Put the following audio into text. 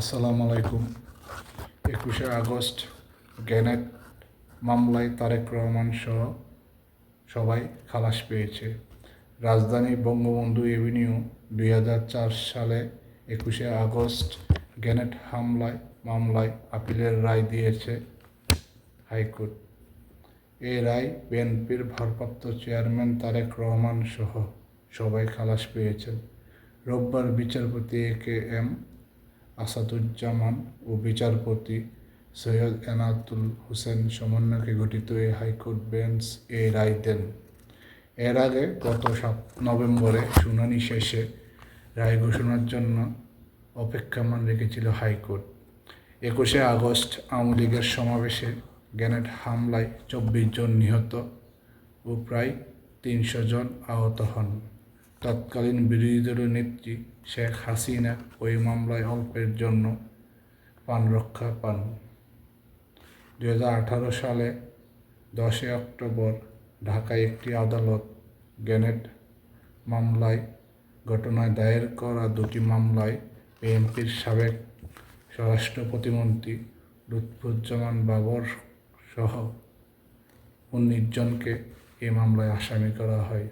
আসসালামু আলাইকুম। 21শে August grenade মামলায় তারেক রহমান সহ সবাই খালাস পেয়েছে। রাজধানী বঙ্গবন্ধু এভিনিউ 2004 সালে 21শে আগস্ট গ্রেনেড মামলায় আপিলের রায় দিয়েছে হাইকোর্ট। এই রায় বিএনপির ভারপ্রাপ্ত চেয়ারম্যান তারেক রহমান সহ সবাই খালাস পেয়েছেন। রোববার বিচারপতি এ.কে.এম. আসাদুজ্জামান ও বিচারপতি সৈয়দ এনায়েতুল হোসেন সমন্বয়ে গঠিত এই হাইকোর্ট বেঞ্চ এই রায় দেন। এর আগে গত 7 নভেম্বরে শুনানি শেষে রায় ঘোষণার জন্য অপেক্ষমাণ রেখেছিল হাইকোর্ট। 21শে আগস্ট আওয়ামী লীগের সমাবেশে গ্রেনেড হামলায় 24 জন নিহত ও প্রায় 300 জন আহত হন। তৎকালীন বিরোধী দলীয় নেত্রী শেখ হাসিনা ওই মামলায় অল্পের জন্য প্রাণরক্ষা পান। 2018 সালে 10 অক্টোবর ঢাকায় একটি আদালত গ্রেনেড ঘটনায় দায়ের করা 2টি মামলায় বিএনপির সাবেক স্বরাষ্ট্র প্রতিমন্ত্রী লুৎফুজ্জামান বাবর সহ 19 জনকে এই মামলায় আসামি করা হয়।